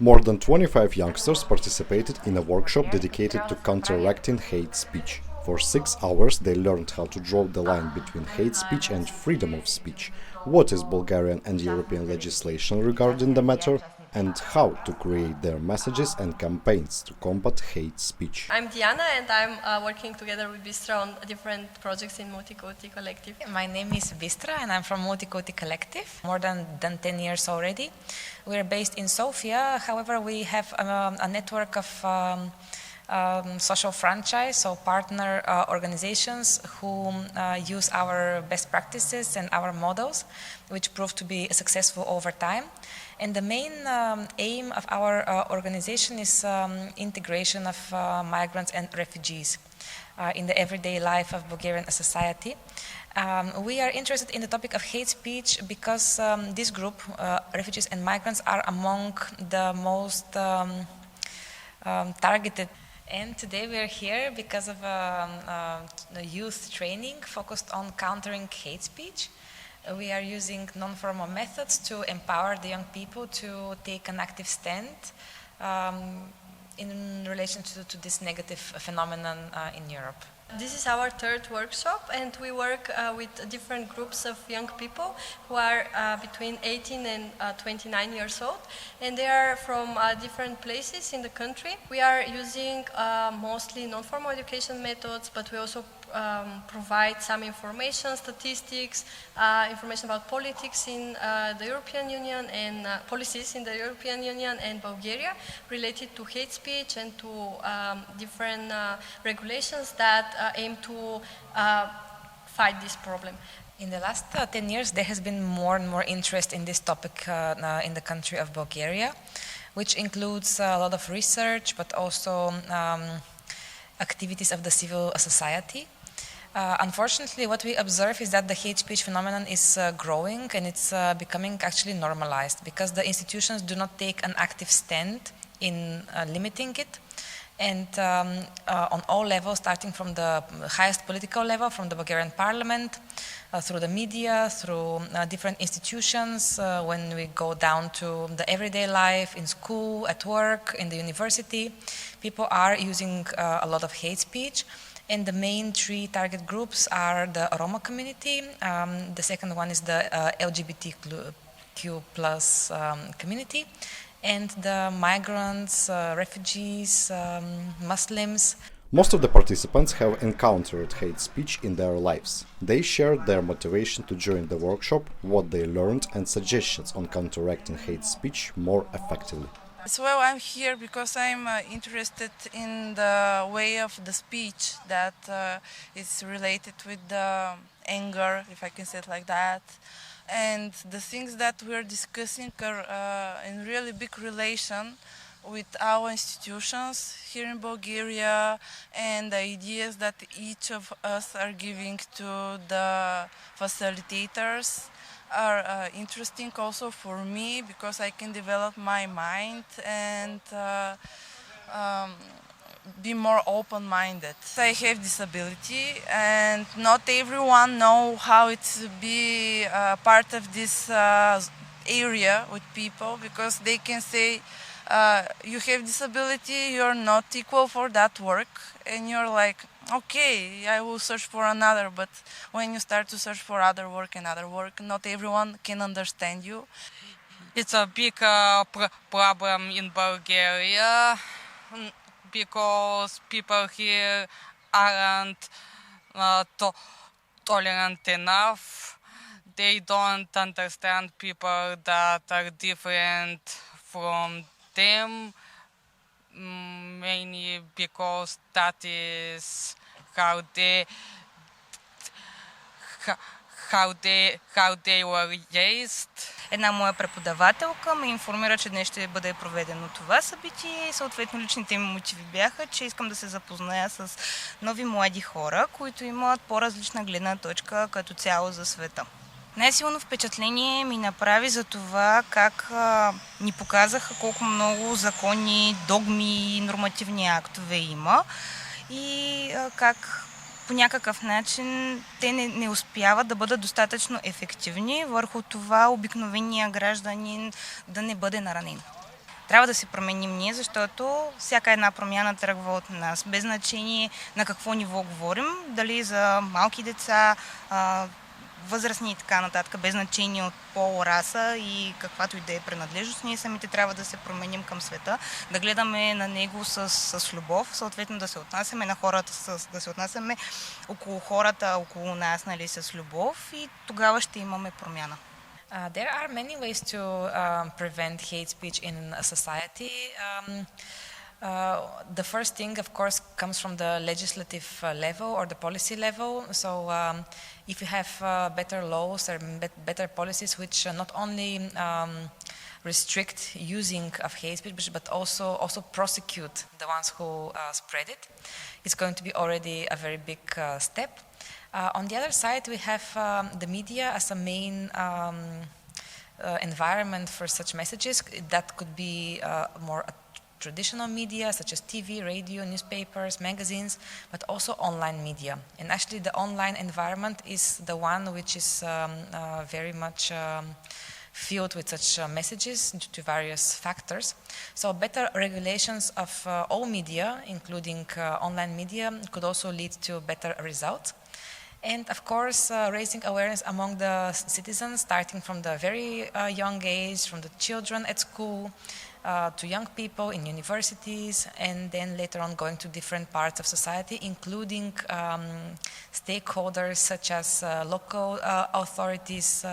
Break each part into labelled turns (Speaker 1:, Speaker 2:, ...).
Speaker 1: More than 25 youngsters participated in a workshop dedicated to counteracting hate speech. For 6 hours they learned how to draw the line between hate speech and freedom of speech, what is Bulgarian and European legislation regarding the matter, and how to create their messages and campaigns to combat hate speech.
Speaker 2: I'm Diana and I'm working together with Bistra on different projects in Multicoti Collective.
Speaker 3: My name is Bistra and I'm from Multicoti Collective, more than 10 years already. We're based in Sofia, however we have a network of social franchise, so partner organizations who use our best practices and our models, which prove to be successful over time. And the main aim of our organization is integration of migrants and refugees in the everyday life of Bulgarian society. We are interested in the topic of hate speech because this group, refugees and migrants, are among the most targeted. And today we are here because of a youth training focused on countering hate speech. We are using non-formal methods to empower the young people to take an active stand in relation to this negative phenomenon in Europe.
Speaker 2: This is our third workshop and we work with different groups of young people who are between 18 and 29 years old, and they are from different places in the country. We are using mostly non-formal education methods, but we also provide some information, statistics, information about politics in the European Union and policies in the European Union and Bulgaria related to hate speech and to different regulations that aim to fight this problem.
Speaker 3: In the last 10 years, there has been more and more interest in this topic in the country of Bulgaria, which includes a lot of research, but also activities of the civil society. Unfortunately, what we observe is that the hate speech phenomenon is growing and it's becoming actually normalized because the institutions do not take an active stand in limiting it. And on all levels, starting from the highest political level, from the Bulgarian parliament, through the media, through different institutions, when we go down to the everyday life, in school, at work, in the university, people are using a lot of hate speech. And the main three target groups are the Roma community, the second one is the LGBTQ plus community, and the migrants, refugees, Muslims.
Speaker 1: Most of the participants have encountered hate speech in their lives. They shared their motivation to join the workshop, what they learned, and suggestions on counteracting hate speech more effectively.
Speaker 4: Well, I'm here because I'm interested in the way of the speech that is related with the anger, if I can say it like that. And the things that we're discussing are in really big relation with our institutions here in Bulgaria and the ideas that each of us are giving to the facilitators are interesting also for me because I can develop my mind and be more open-minded. I have disability and not everyone know how it to be part of this area with people because they can say you have disability, you're not equal for that work, and you're like, okay, I will search for another, but when you start to search for other work, not everyone can understand you.
Speaker 5: It's a big problem in Bulgaria because people here aren't tolerant enough. They don't understand people that are different from them, mainly because that is how they were raised.
Speaker 6: Една моя преподавателка ме информира, че днес ще бъде проведено това събитие и съответно личните ми мотиви бяха, че искам да се запозная с нови млади хора, които имат по-различна гледна точка като цяло за света. Най-силно впечатление ми направи за това как ни показаха колко много закони, догми и нормативни актове има и как по някакъв начин те не успяват да бъдат достатъчно ефективни върху това обикновения гражданин да не бъде наранен. трябва да се променим ние, защото всяка една промяна тръгва от нас, без значение на какво ниво говорим, дали за малки деца, възрастни и така нататък, без значение от пол, раса и каквато и да е принадлежност, ние самите трябва да се променим към света, да гледаме на него с любов, съответно да се отнасяме на хората, да се отнасяме около хората, около нас, нали, с любов и тогава ще имаме промяна.
Speaker 3: There are many ways to prevent hate speech in a society. The first thing, of course, comes from the legislative level or the policy level. So if you have better laws or better policies which not only restrict using of hate speech, but also prosecute the ones who spread it, it's going to be already a very big step. On the other side, we have the media as a main environment for such messages. That could be more traditional media such as TV, radio, newspapers, magazines, but also online media. And actually the online environment is the one which is very much filled with such messages due to various factors. So better regulations of all media, including online media, could also lead to better results. And of course, raising awareness among the citizens, starting from the very young age, from the children at school, to young people in universities, and then later on going to different parts of society, including stakeholders such as local authorities,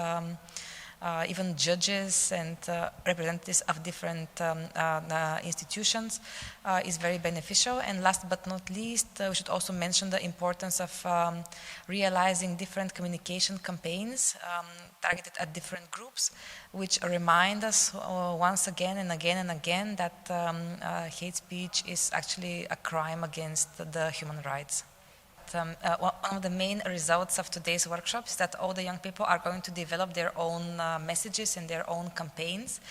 Speaker 3: even judges and representatives of different institutions is very beneficial. And last but not least, we should also mention the importance of realizing different communication campaigns targeted at different groups, which remind us once again and again and again that hate speech is actually a crime against the human rights. One of the main results of today's workshop is that all the young people are going to develop their own messages and their own campaigns.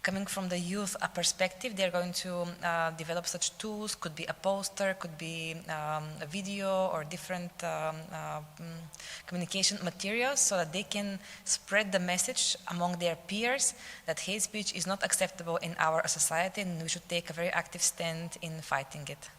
Speaker 3: Coming from the youth perspective, they're going to develop such tools, could be a poster, could be a video or different communication materials so that they can spread the message among their peers that hate speech is not acceptable in our society and we should take a very active stand in fighting it.